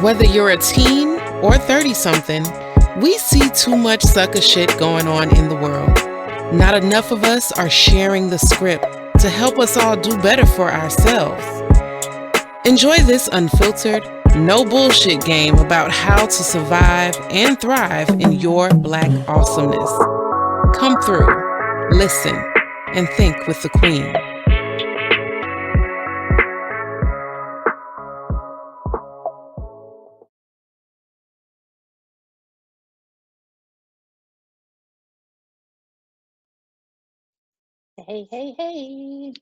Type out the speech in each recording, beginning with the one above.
Whether you're a teen or 30-something, we see too much sucker shit going on in the world. Not enough of us are sharing the script to help us all do better for ourselves. Enjoy this unfiltered, no bullshit game about how to survive and thrive in your Black awesomeness. Come through, listen, and think with the Queen. Hey, hey, hey.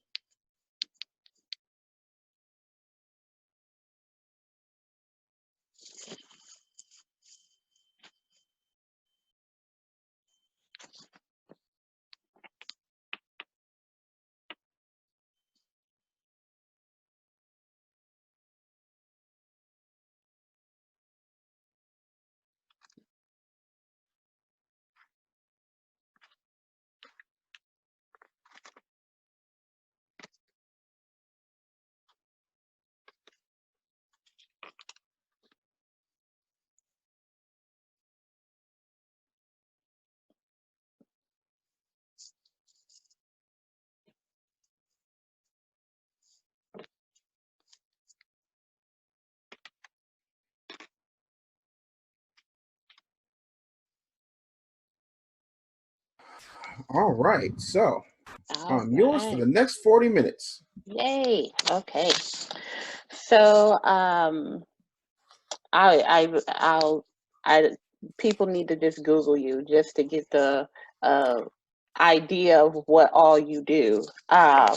All right, so All I'm yours for right. the next 40 minutes. Yay. Okay. So, I'll, I, people need to just Google you just to get the uh, idea of what all you do. But,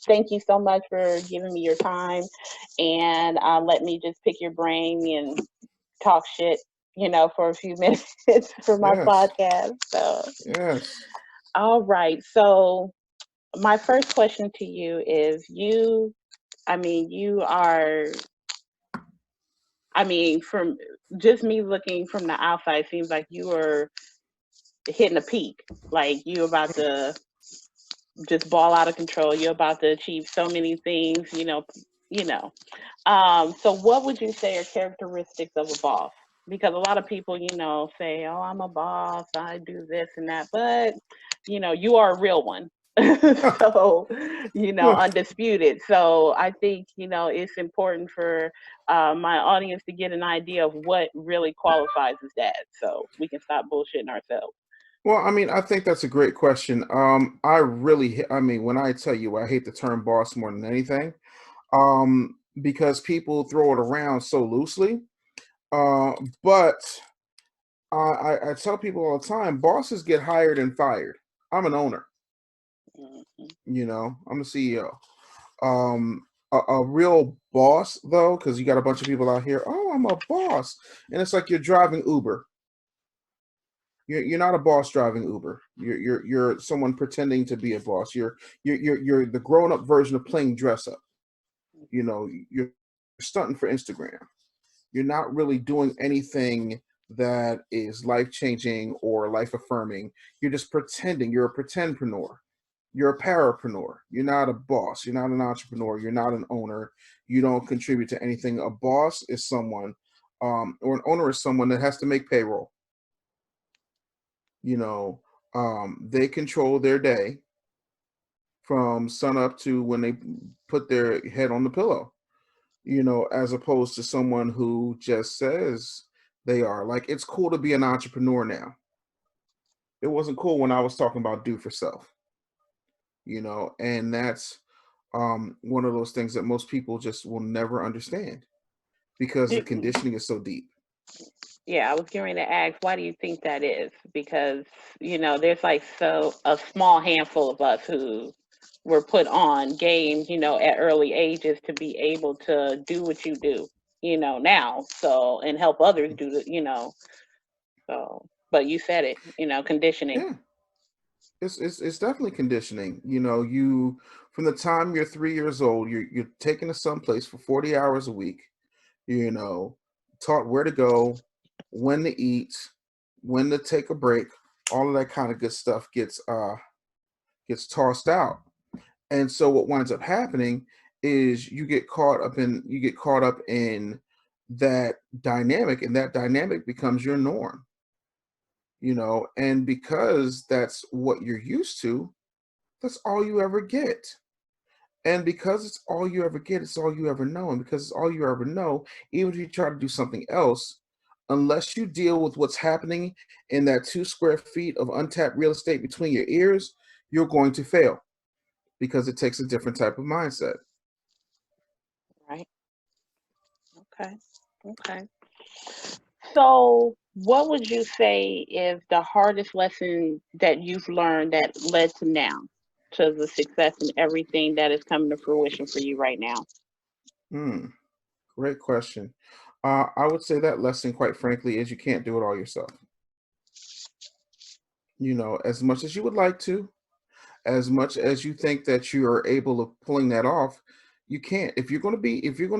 thank you so much for giving me your time and let me just pick your brain and talk shit, for a few minutes for my Yes, podcast. So, yes. all right. So, my first question to you is you are, from just me looking from the outside, seems like you are hitting a peak. Like you about to just ball out of control. You're about to achieve so many things, you know. So what would you say are characteristics of a boss? Because a lot of people, say, "Oh, I'm a boss. I do this and that," but you are a real one. So, undisputed. So I think it's important for my audience to get an idea of what really qualifies as that, so we can stop bullshitting ourselves. Well, I mean, I think that's a great question. I mean, when I tell you, I hate the term boss more than anything, because people throw it around so loosely. Uh, but I tell people all the time, bosses get hired and fired. I'm an owner, Mhm. I'm a CEO. A real boss, though, because you got a bunch of people out here, oh, I'm a boss. And it's like you're driving Uber. You're not a boss driving Uber. You're someone pretending to be a boss. You're the grown up version of playing dress up. You're stunting for Instagram. You're not really doing anything that is life changing or life affirming. You're just pretending. You're a pretendpreneur. You're a parapreneur. You're not a boss. You're not an entrepreneur. You're not an owner. You don't contribute to anything. A boss is someone, or an owner is someone that has to make payroll. you know they control their day from sun up to when they put their head on the pillow, as opposed to someone who just says they are. Like, it's cool to be an entrepreneur now. It wasn't cool when I was talking about do for self, and that's one of those things that most people just will never understand because the Do, conditioning is so deep. Yeah, I was getting ready to ask, why do you think that is? Because, there's like a small handful of us who were put on games, at early ages to be able to do what you do, now. So, and help others do so, but you said it, conditioning. Yeah, it's definitely conditioning. You, from the time you're 3 years old, you're taken to someplace for 40 hours a week. You know, taught where to go, when to eat, when to take a break. All of that kind of good stuff gets tossed out. And so what winds up happening is you get caught up in that dynamic, and that dynamic becomes your norm, and because that's what you're used to, that's all you ever get. And because it's all you ever get, it's all you ever know. And because it's all you ever know, even if you try to do something else, unless you deal with what's happening in that 2 square feet of untapped real estate between your ears, you're going to fail because it takes a different type of mindset. Right. Okay. Okay. So, what would you say is the hardest lesson that you've learned that led to now, to the success and everything that is coming to fruition for you right now? Hmm, great question. I would say that lesson, quite frankly, is you can't do it all yourself. As much as you would like to, as much as you think that you are able of pulling that off, you can't. If you're going to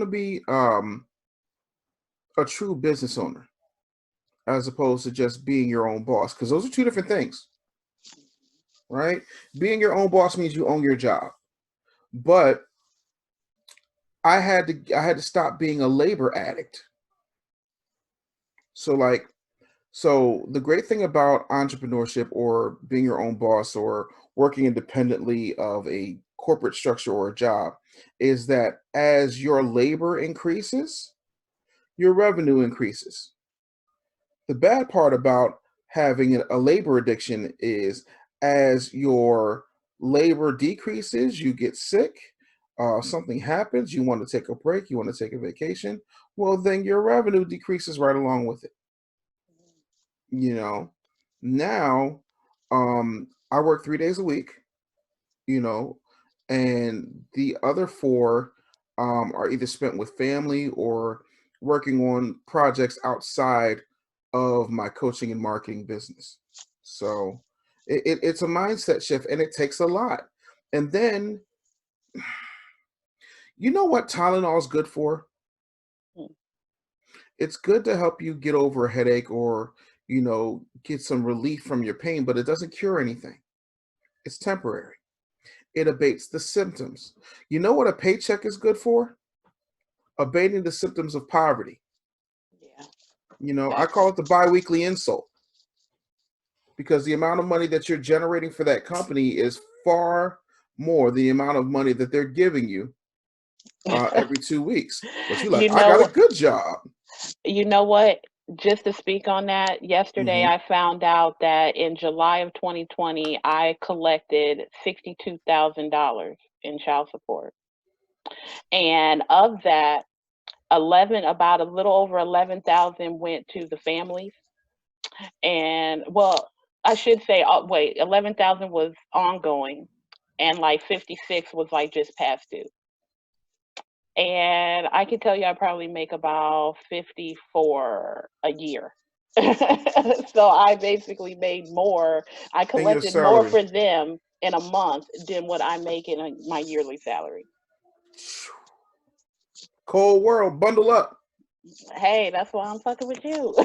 be a true business owner, as opposed to just being your own boss, because those are two different things, right? Being your own boss means you own your job, but I had to stop being a labor addict. So like so the great thing about entrepreneurship or being your own boss or working independently of a corporate structure or a job is that as your labor increases, your revenue increases. The bad part about having a labor addiction is as your labor decreases, you get sick, something happens, you want to take a break, you want to take a vacation, well, then your revenue decreases right along with it. You know, now I work 3 days a week, you know, and the other four are either spent with family or working on projects outside of my coaching and marketing business. So it's a mindset shift and it takes a lot. And then, you know what Tylenol is good for? Mm. It's good to help you get over a headache or, get some relief from your pain, but it doesn't cure anything. It's temporary. It abates the symptoms. You know what a paycheck is good for? Abating the symptoms of poverty. Yeah, I that's call it the biweekly insult because the amount of money that you're generating for that company is far more the amount of money that they're giving you every 2 weeks. But you're like, you I got a know good job. you know what? Just to speak on that, yesterday Hmm. I found out that in July of 2020, I collected $62,000 in child support. And of that, 11 about a little over 11,000 went to the families. And well, I should say, wait, 11,000 was ongoing and like 56 was like just past due. And I can tell you I probably make about 54 a year. So I basically made more. I And your collected more salary. for them in a month than what I make in my yearly salary. Cold world, bundle up. Hey, that's why I'm fucking with you.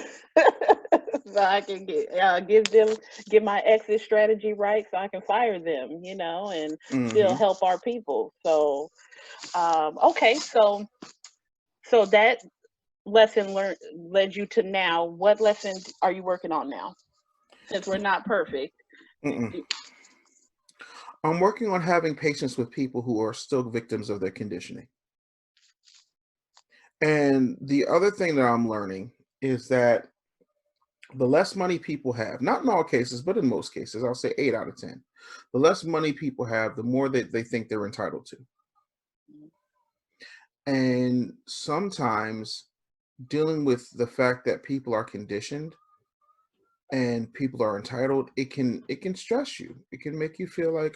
So I can give my exit strategy right, so I can fire them, and still Hmm. help our people. So okay, so that lesson learned led you to now. What lesson are you working on now? Since we're not perfect. Mm-mm. Do- I'm working on having patience with people who are still victims of their conditioning. And the other thing that I'm learning is that the less money people have, not in all cases, but in most cases, I'll say 8 out of 10, the less money people have, the more that they think they're entitled to. And sometimes dealing with the fact that people are conditioned and people are entitled, it can stress you. It can make you feel like,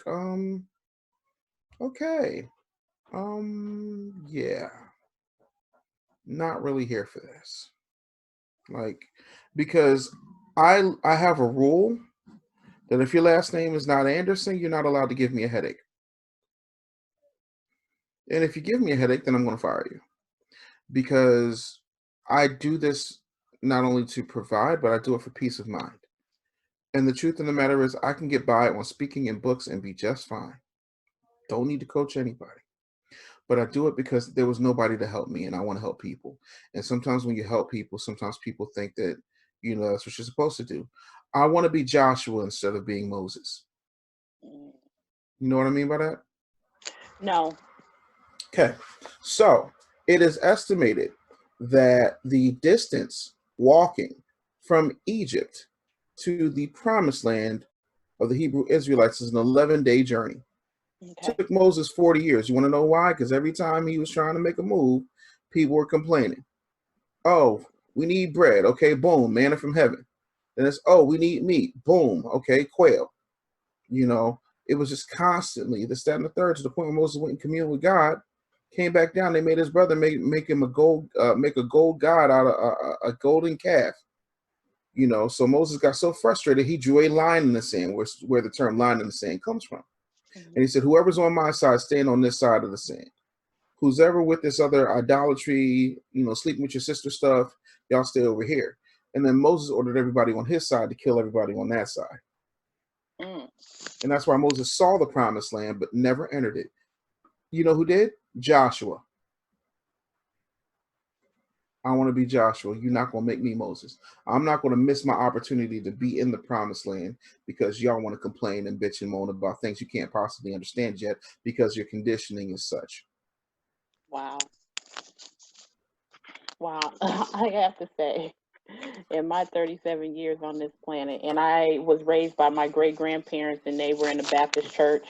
okay, yeah, not really here for this. Like, because I have a rule that if your last name is not Anderson, you're not allowed to give me a headache. And if you give me a headache, then I'm going to fire you because I do this not only to provide, but I do it for peace of mind. And the truth of the matter is, I can get by on speaking in books and be just fine. Don't need to coach anybody. but I do it because there was nobody to help me, and I want to help people. And sometimes when you help people, sometimes people think that, that's what you're supposed to do. I want to be Joshua instead of being Moses. Mm. You know what I mean by that? No. Okay. So it is estimated that the distance walking from Egypt to the promised land of the Hebrew Israelites is an 11-day journey. Okay. Took Moses 40 years. You want to know why? Because every time he was trying to make a move, people were complaining. Oh, we need bread. Okay, boom, manna from heaven. Then it's, oh, we need meat. Boom, okay, quail. It was just constantly this, that, and the third, to the point where Moses went and communed with God, came back down. They made his brother make him make a gold god out of a golden calf. So Moses got so frustrated, he drew a line in the sand, where the term line in the sand comes from. And he said, whoever's on my side, stand on this side of the sand. Who's ever with this other idolatry, sleeping with your sister stuff, y'all stay over here. And then Moses ordered everybody on his side to kill everybody on that side. Mm. And that's why Moses saw the promised land, but never entered it. You know who did? Joshua. I want to be Joshua. You're not going to make me Moses. I'm not going to miss my opportunity to be in the promised land because y'all want to complain and bitch and moan about things you can't possibly understand yet because your conditioning is such. Wow. Wow. I have to say, in my 37 years on this planet, and I was raised by my great grandparents, and they were in a Baptist church.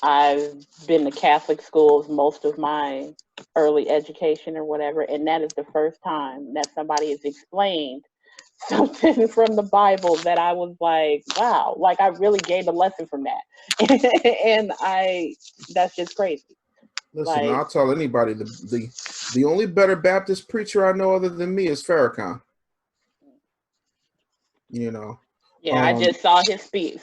I've been to Catholic schools most of my early education or whatever, and that is the first time that somebody has explained something from the Bible that I was like, wow, like I really gained a lesson from that. And that's just crazy. Listen, Like, I'll tell anybody the only better Baptist preacher I know other than me is Farrakhan. yeah, I just saw him speak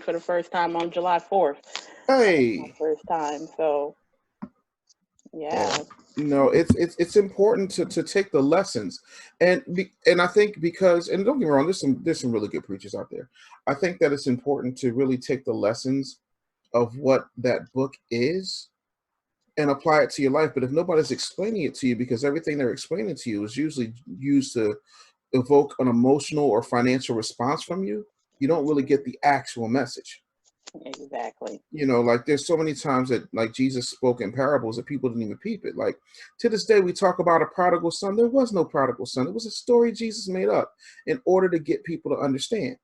for the first time on July 4th. Hey, First time, so yeah. It's important to take the lessons, and I think because, and don't get me wrong, there's some really good preachers out there. I think that it's important to really take the lessons of what that book is and apply it to your life. But if nobody's explaining it to you, because everything they're explaining to you is usually used to evoke an emotional or financial response from you, you don't really get the actual message. Exactly. Like there's so many times that like Jesus spoke in parables that people didn't even peep it. Like to this day, we talk about a prodigal son. There was no prodigal son. It was a story Jesus made up in order to get people to understand.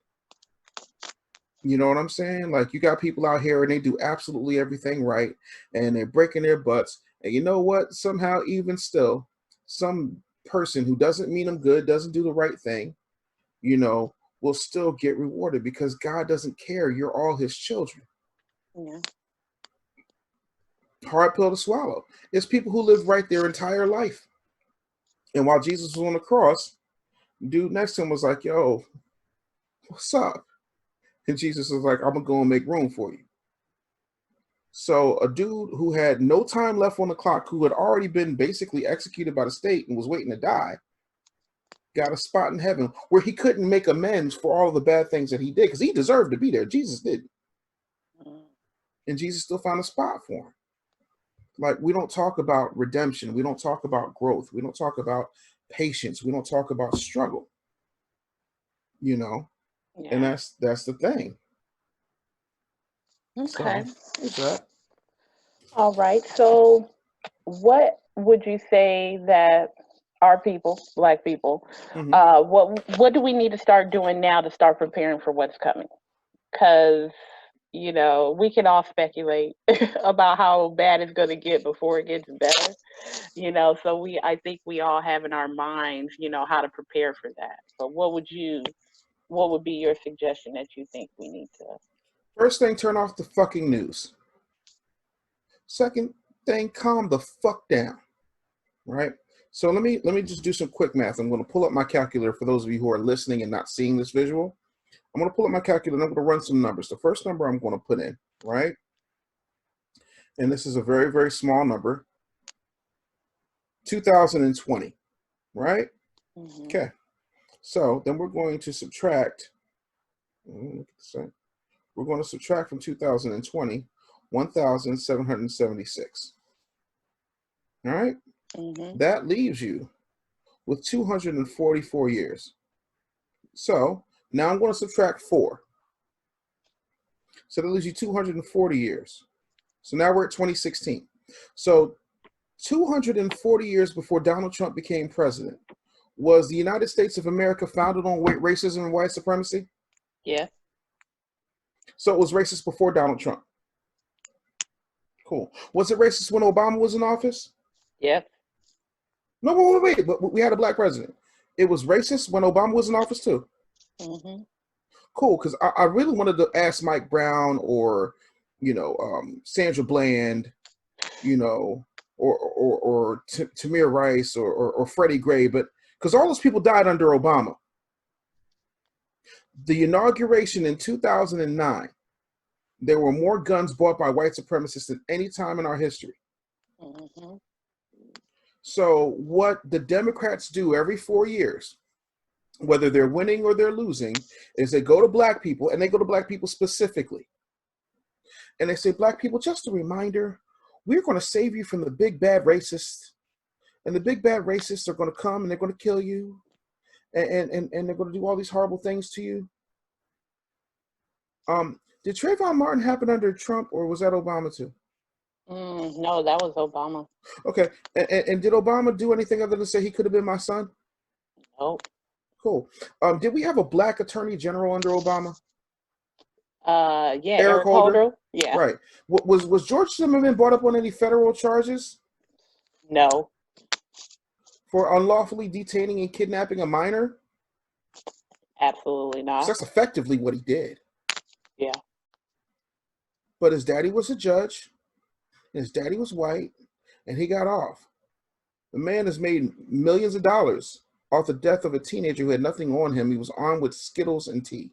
You know what I'm saying? Like you got people out here and they do absolutely everything right and they're breaking their butts. And you know what? Somehow, even still, some person who doesn't mean them good, doesn't do the right thing, will still get rewarded because God doesn't care. You're all his children. Yeah. Hard pill to swallow. It's people who live right their entire life. And while Jesus was on the cross, dude next to him was like, yo, what's up? And Jesus was like, I'm going to go and make room for you. So a dude who had no time left on the clock, who had already been basically executed by the state and was waiting to die, got a spot in heaven where he couldn't make amends for all the bad things that he did because he deserved to be there. Jesus didn't. And Jesus still found a spot for him. Like, we don't talk about redemption. We don't talk about growth. We don't talk about patience. We don't talk about struggle, Yeah. And that's the thing. Okay. So, there's that. All right. So, what would you say that our people, Black people, what do we need to start doing now to start preparing for what's coming? Because we can all speculate about how bad it's going to get before it gets better. So I think we all have in our minds, how to prepare for that. But what would be your suggestion that you think we need to? First thing, turn off the fucking news. Second thing, calm the fuck down. Right? So let me just do some quick math. I'm going to pull up my calculator for those of you who are listening and not seeing this visual. I'm going to pull up my calculator and I'm going to run some numbers. The first number I'm going to put in, right? And this is a very, very small number. 2020, right? Mm-hmm. Okay. So then we're going to subtract. We're going to subtract from 2020 1,776. All right? Mm-hmm. That leaves you with 244 years. So now I'm going to subtract 4. So that leaves you 240 years. So now we're at 2016. So 240 years before Donald Trump became president, was the United States of America founded on racism and white supremacy? Yeah. So it was racist before Donald Trump. Cool. Was it racist when Obama was in office? Yep. No, wait. But we had a black president. It was racist when Obama was in office too. Mm-hmm. Cool, because I really wanted to ask Mike Brown or, Sandra Bland, or Tamir Rice or Freddie Gray, but because all those people died under Obama. The inauguration in 2009, there were more guns bought by white supremacists than any time in our history. Mm-hmm. So what the Democrats do every 4 years, whether they're winning or they're losing, is they go to black people, and they go to black people specifically. And they say, black people, just a reminder, we're going to save you from the big bad racists. And the big bad racists are going to come and they're going to kill you. And they're going to do all these horrible things to you. Did Trayvon Martin happen under Trump, or was that Obama too? No, that was Obama. Okay. And did Obama do anything other than say he could have been my son? Nope. Cool. Did we have a black attorney general under Obama? Yeah, Eric Eric Holder. Yeah. Right. Was George Zimmerman brought up on any federal charges No. for unlawfully detaining and kidnapping a minor? Absolutely not. So that's effectively what he did. Yeah. But his daddy was a judge, and his daddy was white, and he got off. The man has made millions of dollars off the death of a teenager who had nothing on him. He was armed with Skittles and tea.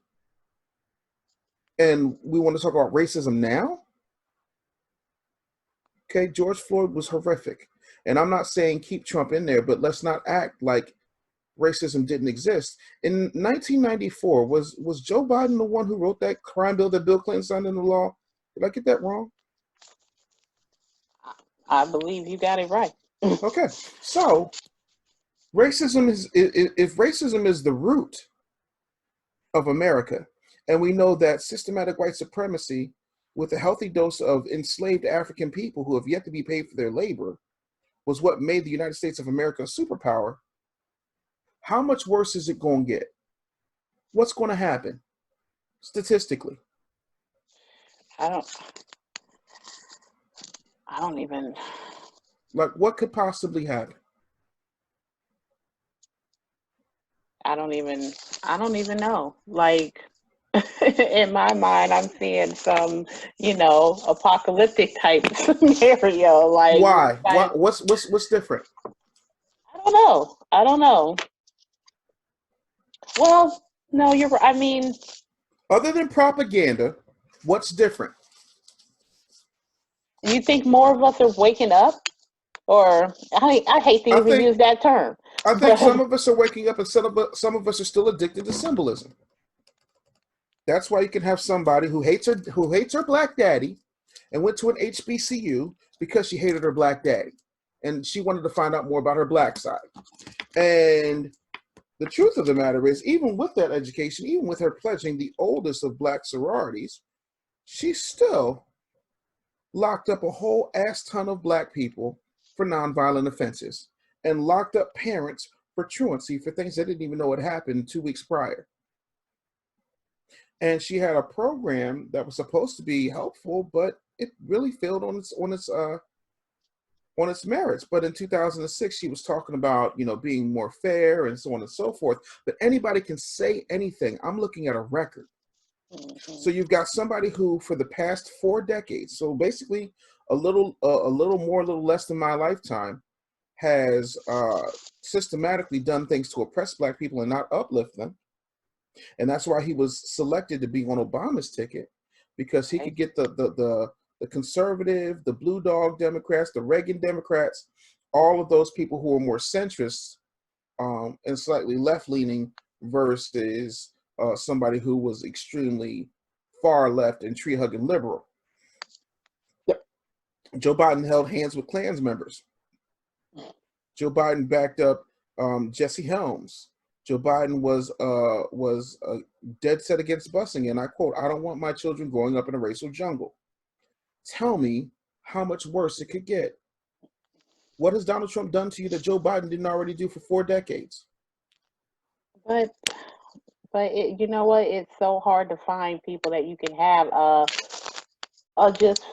And we want to talk about racism now? Okay, George Floyd was horrific. And I'm not saying keep Trump in there, but let's not act like racism didn't exist. In 1994, was Joe Biden the one who wrote that crime bill that Bill Clinton signed into law? Did I get that wrong? I believe you got it right. Okay, so racism is, if racism is the root of America, and we know that systematic white supremacy with a healthy dose of enslaved African people who have yet to be paid for their labor was what made the United States of America a superpower, how much worse is it going to get? What's going to happen statistically? I don't even. Like, what could possibly happen? I don't even know. Like, in my mind, I'm seeing some, apocalyptic type scenario. Like, Why? What's different? I don't know. Well, no, you're right. I mean, Other than propaganda, what's different? you think more of us are waking up? Or, I hate to even use that term. I think some of us are waking up, and some of us are still addicted to symbolism. That's why you can have somebody who hates her black daddy and went to an HBCU because she hated her black daddy. And she wanted to find out more about her black side. And the truth of the matter is, even with that education, even with her pledging the oldest of black sororities, she still locked up a whole ass ton of black people for nonviolent offenses and locked up parents for truancy for things they didn't even know had happened 2 weeks prior. And she had a program that was supposed to be helpful, but it really failed on its merits. But in 2006, she was talking about, being more fair and so on and so forth. But anybody can say anything. I'm looking at a record. Mm-hmm. So you've got somebody who, for the past 4 decades, so basically a little more, a little less than my lifetime, has systematically done things to oppress black people and not uplift them. And that's why he was selected to be on Obama's ticket, because he could get the conservative, the blue dog Democrats, the Reagan Democrats, all of those people who are more centrist and slightly left-leaning versus somebody who was extremely far left and tree-hugging liberal. Joe Biden held hands with Klans members. Joe Biden backed up Jesse Helms. Joe Biden was dead set against busing, and I quote, "I don't want my children growing up in a racial jungle." Tell me how much worse it could get. What has Donald Trump done to you that Joe Biden didn't already do for 4 decades? But you know what? It's so hard to find people that you can have a just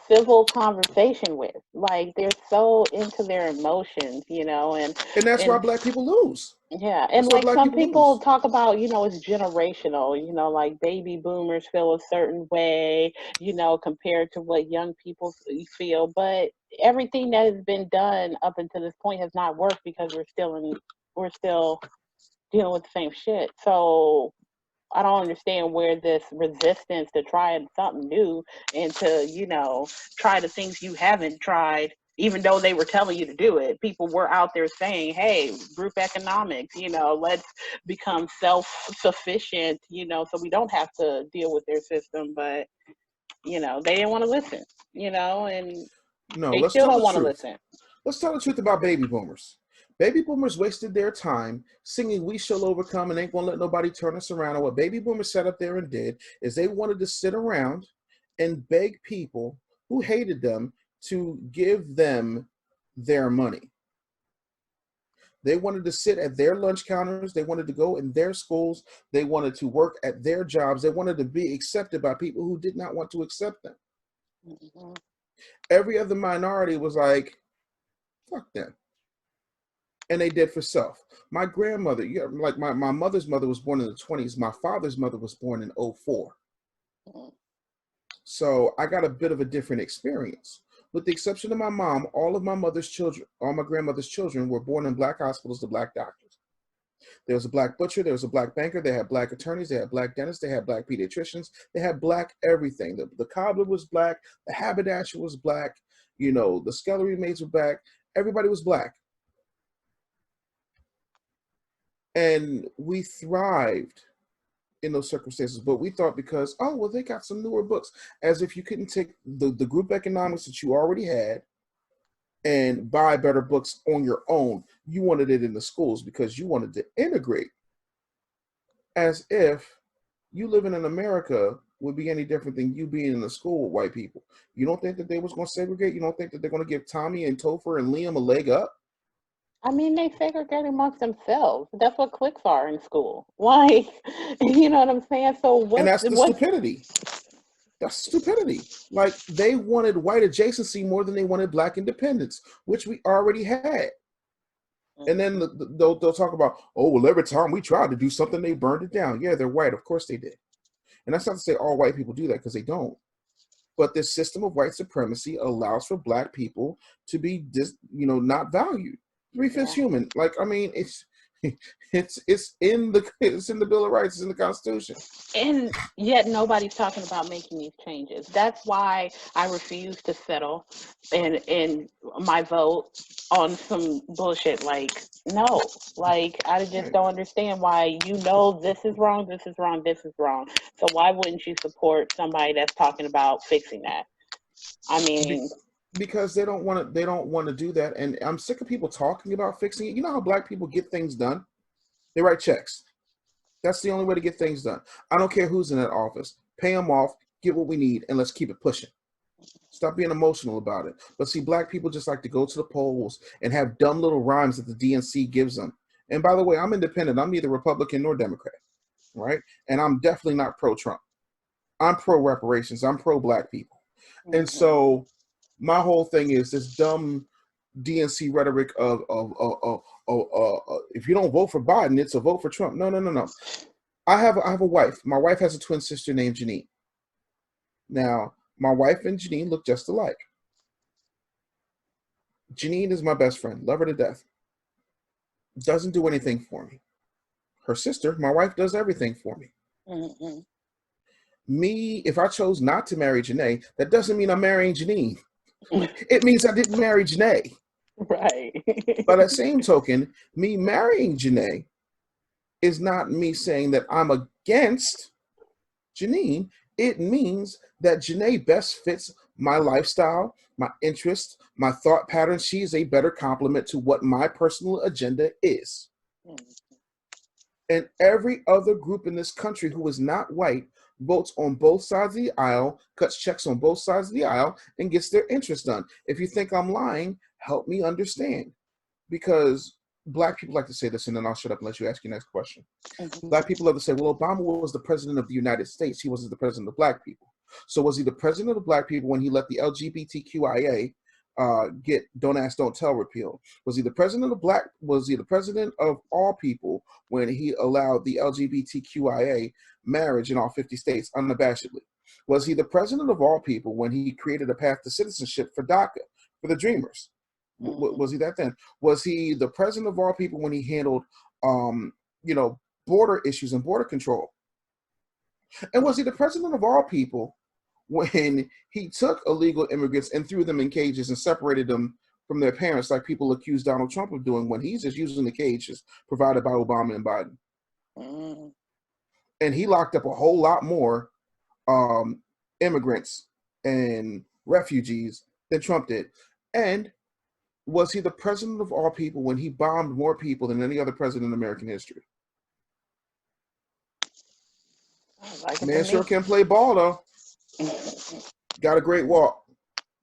civil conversation with. Like they're so into their emotions, and And that's why and black people lose. yeah, and That's why like black some people people lose. talk about, it's generational, like baby boomers feel a certain way, compared to what young people feel. But everything that has been done up until this point has not worked because we're still dealing with the same shit. So I don't understand where this resistance to trying something new and to, try the things you haven't tried, even though they were telling you to do it. People were out there saying, hey, group economics, let's become self sufficient, so we don't have to deal with their system. But, they didn't want to listen, and No, they let's still tell don't the want to truth. listen. Let's tell the truth about baby boomers. Baby boomers wasted their time singing "We Shall Overcome" and "Ain't Gonna Let Nobody Turn Us Around." And what baby boomers sat up there and did is they wanted to sit around and beg people who hated them to give them their money. They wanted to sit at their lunch counters. They wanted to go in their schools. They wanted to work at their jobs. They wanted to be accepted by people who did not want to accept them. Mm-hmm. Every other minority was like, fuck them. And they did for self. My grandmother, like my mother's mother was born in the 20s. My father's mother was born in 04. Mm-hmm. So I got a bit of a different experience. With the exception of my mom, all of my mother's children, all my grandmother's children were born in black hospitals to black doctors. There was a black butcher, there was a black banker, they had black attorneys, they had black dentists, they had black pediatricians, they had black everything. The cobbler was black, the haberdasher was black, the scullery maids were black, everybody was black. And we thrived in those circumstances, but we thought because, oh, well, they got some newer books, as if you couldn't take the group economics that you already had and buy better books on your own. You wanted it in the schools because you wanted to integrate, as if you living in America would be any different than you being in the school with white people. You don't think that they was going to segregate? You don't think that they're going to give Tommy and Topher and Liam a leg up? I mean, they segregate amongst themselves. That's what cliques are in school. Like, you know what I'm saying? So And what's that's the what's stupidity. That's stupidity. Like they wanted white adjacency more than they wanted black independence, which we already had. And then they'll talk about, oh, well, every time we tried to do something, they burned it down. Yeah, they're white. Of course they did. And that's not to say all white people do that, because they don't. But this system of white supremacy allows for black people to be, not valued. 3/5 human. Like, I mean, it's in the Bill of Rights, it's in the Constitution. and yet nobody's talking about making these changes. That's why I refuse to settle in my vote on some bullshit. Like, no, like I just don't understand why this is wrong, this is wrong, this is wrong. So why wouldn't you support somebody that's talking about fixing that? I mean, because they don't want to do that. And I'm sick of people talking about fixing it. You know how black people get things done? They write checks. That's the only way to get things done. I don't care who's in that office. Pay them off, get what we need, and let's keep it pushing. Stop being emotional about it. But see, black people just like to go to the polls and have dumb little rhymes that the DNC gives them. And by the way, I'm independent. I'm neither Republican nor Democrat, right? And I'm definitely not pro-Trump. I'm pro-reparations. I'm pro-black people. And so my whole thing is this dumb DNC rhetoric of if you don't vote for Biden, it's a vote for Trump. No. I have a wife. My wife has a twin sister named Janine. Now, my wife and Janine look just alike. Janine is my best friend. Love her to death. Doesn't do anything for me. Her sister, my wife, does everything for me. mm-hmm. Me, if I chose not to marry Janae, that doesn't mean I'm marrying Janine. It means I didn't marry Janae. Right. By that same token, me marrying Janae is not me saying that I'm against Janine. It means that Janae best fits my lifestyle, my interests, my thought patterns. She is a better complement to what my personal agenda is. And every other group in this country who is not white votes on both sides of the aisle, cuts checks on both sides of the aisle, and gets their interests done. If you think I'm lying, help me understand. Because Black people like to say this, and then I'll shut up and let you ask your next question. Black people love to say, well, Obama was the president of the United States. He wasn't the president of Black people. So was he the president of Black people when he let the LGBTQIA get Don't Ask, Don't Tell repealed? Was he the president of all people when he allowed the LGBTQIA marriage in all 50 states unabashedly? Was he the president of all people when he created a path to citizenship for DACA, for the Dreamers? Was he that then? Was he the president of all people when he handled, border issues and border control? And was he the president of all people when he took illegal immigrants and threw them in cages and separated them from their parents, like people accuse Donald Trump of doing, when he's just using the cages provided by Obama and Biden? And he locked up a whole lot more immigrants and refugees than Trump did. And was he the president of all people when he bombed more people than any other president in American history? Man sure can play ball, though. Got a great walk.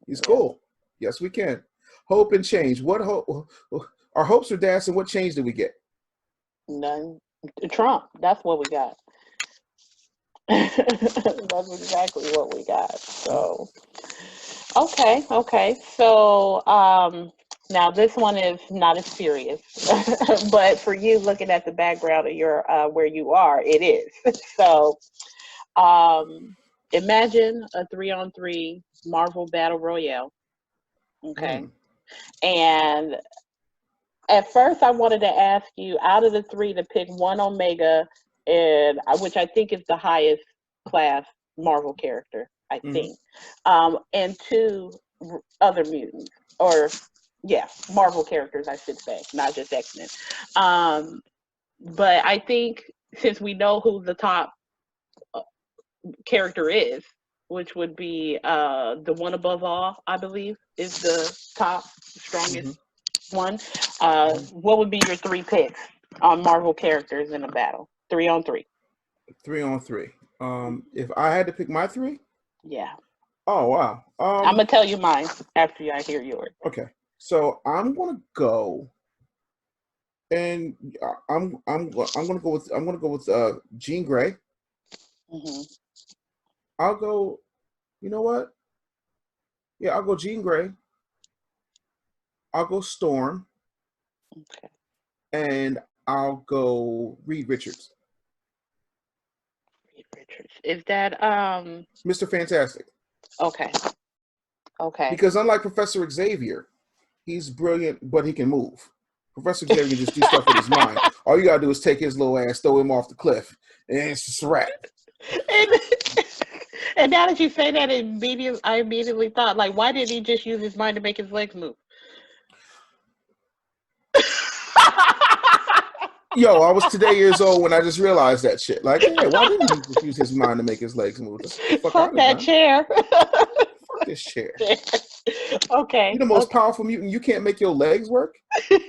He's cool. Yes, we can. Hope and change. What hope? Our hopes are dashed, and what change did we get? None. Trump. That's what we got. That's exactly what we got. So, okay. So, now this one is not as serious, but for you, looking at the background of your where you are, it is. So, imagine a 3-on-3 Marvel Battle Royale. Okay. And at first I wanted to ask you, out of the three, to pick one Omega, and which I think is the highest class Marvel character, I think, and two other mutants, or Marvel characters, I should say, not just X-Men. But I think since we know who the top character is, which would be the one above all, I believe, is the top strongest one. What would be your three picks on Marvel characters in a battle? 3-on-3. 3-on-3. If I had to pick my three? Yeah. Oh wow. I'm gonna tell you mine after I hear yours. Okay. So I'm gonna go, and I'm gonna go with Jean Grey. I'll go. You know what? Yeah, I'll go Jean Grey. I'll go Storm. Okay. And I'll go Reed Richards. Reed Richards. Is that Mr. Fantastic? Okay. Because unlike Professor Xavier, he's brilliant, but he can move. Professor Xavier can just do stuff with his mind. All you gotta do is take his little ass, throw him off the cliff, and it's just a wrap. And now that you say that, I immediately thought, like, why didn't he just use his mind to make his legs move? Yo, I was today years old when I just realized that shit. Like, yeah, why didn't he just use his mind to make his legs move? Fuck that chair. Fuck this chair. Okay. You're the most powerful mutant. You can't make your legs work? You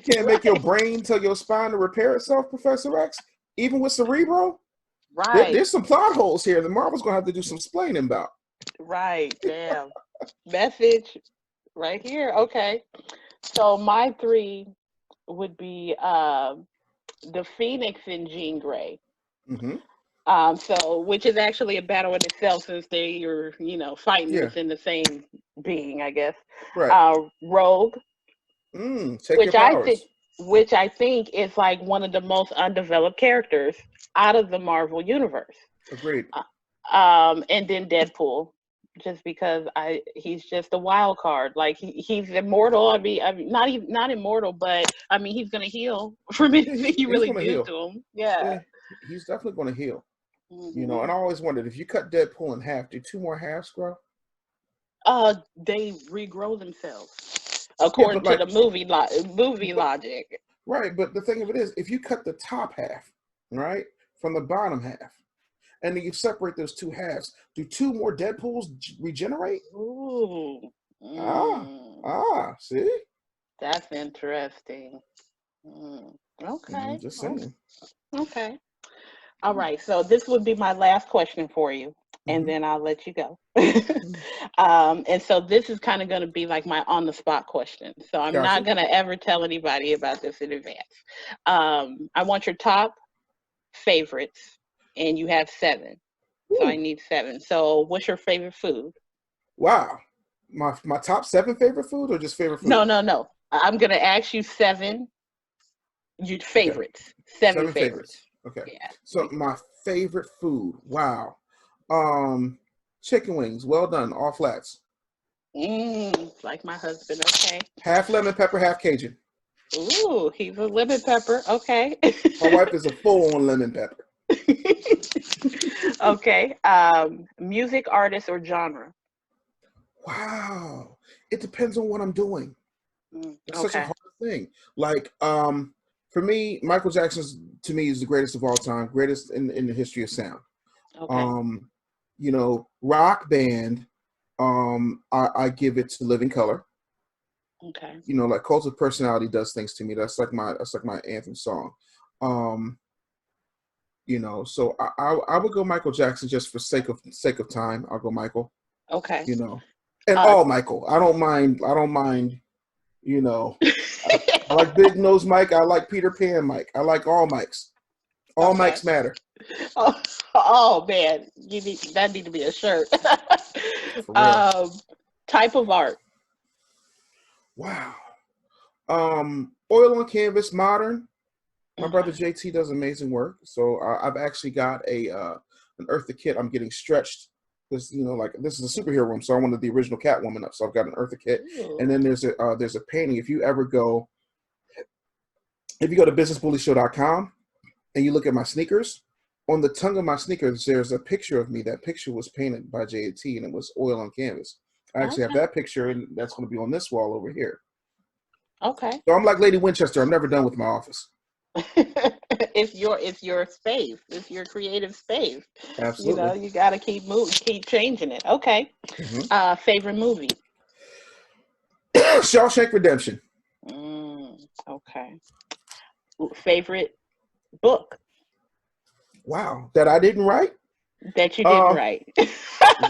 can't make your brain tell your spine to repair itself, Professor X? Even with Cerebro? Right. There's some plot holes here. The Marvel's going to have to do some explaining about. Right. Damn. Message right here. Okay. So my three would be the Phoenix and Jean Grey. So which is actually a battle in itself, since they are, fighting within the same being, I guess. Right. Rogue. Which I think is like one of the most undeveloped characters out of the Marvel universe. Agreed. And then Deadpool, just because he's just a wild card. Like he's immortal. I mean, not immortal, but I mean, he's gonna heal from anything you really do to him. Yeah, he's definitely gonna heal. And I always wondered, if you cut Deadpool in half, do two more halves grow? They regrow themselves according to the movie logic. Right, but the thing of it is, if you cut the top half, right, from the bottom half, and then you separate those two halves. Do two more Deadpools regenerate? Ooh. See? That's interesting. Okay. Just saying. Okay. All right. So this would be my last question for you, and then I'll let you go. And so this is kind of going to be like my on the spot question. So I'm not going to ever tell anybody about this in advance. I want your top favorites, and you have 7. So I need 7. So what's your favorite food? Wow. My top 7 favorite food or just favorite food? No. I'm going to ask you 7 your favorites. Okay. 7 favorites. Okay. Yeah. So my favorite food. Wow. Chicken wings. Well done. All flats. Like my husband. Okay. Half lemon pepper, half Cajun. Ooh, he's a lemon pepper. Okay. My wife is a full-on lemon pepper. Okay. Music, artist, or genre? Wow. It depends on what I'm doing. It's such a hard thing. Like, for me, Michael Jackson's to me is the greatest of all time, greatest in the history of sound. Okay. Rock band, I give it to Living Color. Okay. Like Cult of Personality does things to me. That's like my anthem song. So I would go Michael Jackson just for sake of time. I'll go Michael. Okay. And all Michael. I don't mind. I like Big Nose Mike. I like Peter Pan Mike. I like all Mikes. All Mikes matter. Oh man, that need to be a shirt. Type of art. Wow. Oil on canvas, modern. My brother JT does amazing work. So I've actually got an Eartha kit. I'm getting stretched. This, this is a superhero room, so I wanted the original Catwoman up. So I've got an Eartha kit, and then there's a painting. If you go to businessbullyshow.com and you look at my sneakers, on the tongue of my sneakers, there's a picture of me. That picture was painted by JT, and it was oil on canvas. I actually have that picture, and that's going to be on this wall over here. Okay. So I'm like Lady Winchester. I'm never done with my office. It's your space. It's your creative space. Absolutely. You got to keep moving, keep changing it. Okay. Favorite movie? Shawshank Redemption. Okay. Favorite book? Wow, that I didn't write? That you didn't write.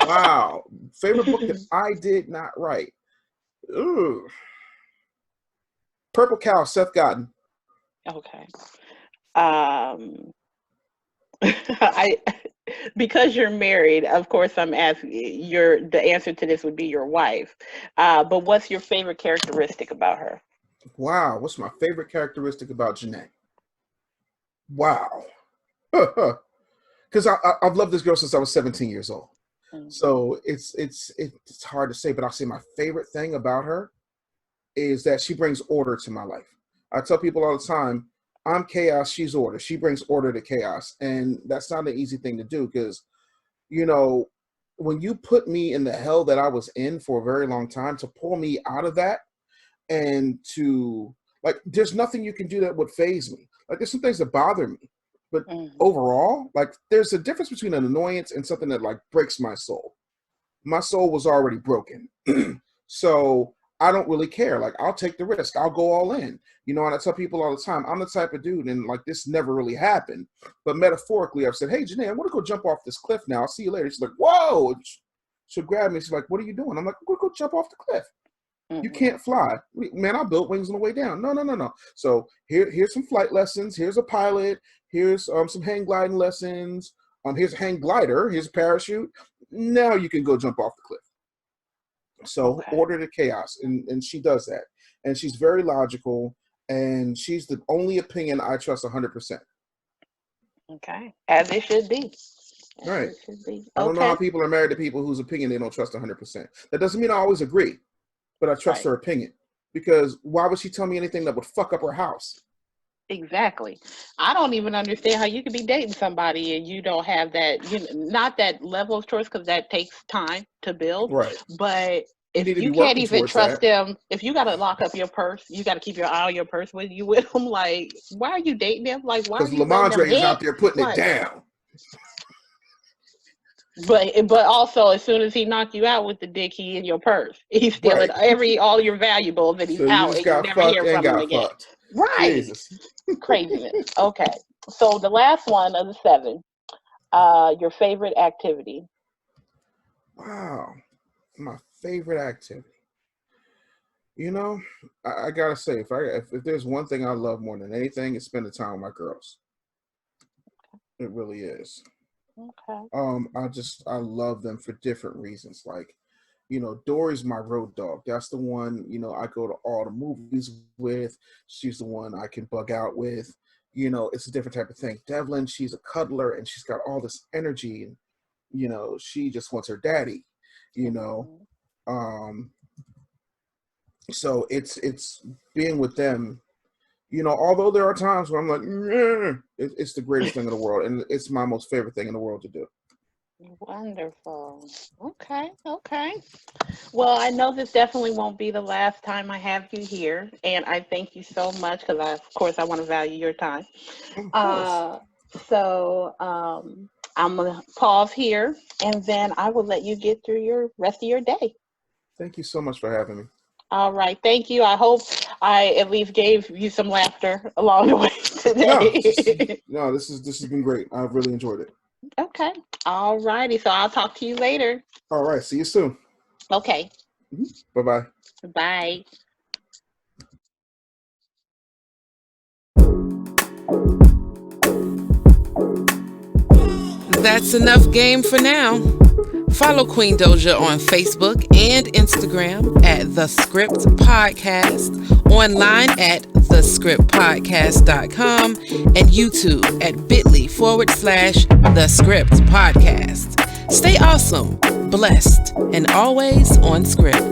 Wow. Favorite book that I did not write. Ooh. Purple Cow, Seth Godin. Okay. Because you're married, of course I'm asking the answer to this would be your wife. But what's your favorite characteristic about her? Wow, what's my favorite characteristic about Janae? Wow. Because I've loved this girl since I was 17 years old. So it's hard to say, but I'll say my favorite thing about her is that she brings order to my life. I tell people all the time, I'm chaos, she's order. She brings order to chaos. And that's not an easy thing to do because, when you put me in the hell that I was in for a very long time, to pull me out of that and to, there's nothing you can do that would faze me. There's some things that bother me. But overall, there's a difference between an annoyance and something that, breaks my soul. My soul was already broken. So I don't really care. I'll take the risk. I'll go all in. And I tell people all the time, I'm the type of dude, and this never really happened. But metaphorically, I've said, hey, Janae, I want to go jump off this cliff now. I'll see you later. She's like, whoa. She'll grab me. She's like, what are you doing? I'm like, I'm going to go jump off the cliff. You can't fly. Man, I built wings on the way down. No. So here's some flight lessons. Here's a pilot. Here's some hang gliding lessons. Here's a hang glider. Here's a parachute. Now you can go jump off the cliff. So order to chaos. And she does that. And she's very logical. And she's the only opinion I trust 100%. Okay. As it should be. Right. I don't know how people are married to people whose opinion they don't trust 100%. That doesn't mean I always agree. But I trust her opinion, because why would she tell me anything that would fuck up her house? Exactly. I don't even understand how you could be dating somebody and you don't have that, not that level of trust, because that takes time to build. Right. But if you can't even trust them, if you got to lock up your purse, you got to keep your eye on your purse when you with them. Why are you dating them? Why are you? Because Lamondre is out there putting it down. But also, as soon as he knocked you out with the dick, he in your purse. He's stealing Right. all your valuables, and he's So you out, just and you got never fucked hear and from him got again. fucked. Right? Jesus. Craziness. Okay. So the last one of the 7, your favorite activity. Wow. My favorite activity. You know, I gotta say, if there's one thing I love more than anything, it's spending time with my girls. It really is. Okay. I love them for different reasons. Like, Dory's my road dog. That's the one, I go to all the movies with. She's the one I can bug out with. It's a different type of thing. Devlin, she's a cuddler and she's got all this energy, and she just wants her daddy, you know. Mhm. Um, so it's being with them, although there are times where I'm like, it's the greatest thing in the world, and it's my most favorite thing in the world to do. Wonderful. Okay. Okay. Well, I know this definitely won't be the last time I have you here, and I thank you so much because, of course, I want to value your time. Of course. Uh, so I'm gonna pause here, and then I will let you get through your rest of your day. Thank you so much for having me. All right. Thank you. I hope I at least gave you some laughter along the way No, today. no, this has been great. I've really enjoyed it. Okay. All righty. So I'll talk to you later. All right, see you soon. Okay. Bye bye. Bye. That's enough game for now. Follow Queen Doja on Facebook and Instagram at The Script Podcast, online at thescriptpodcast.com, and YouTube at bit.ly/The Script Podcast. Stay awesome, blessed, and always on script.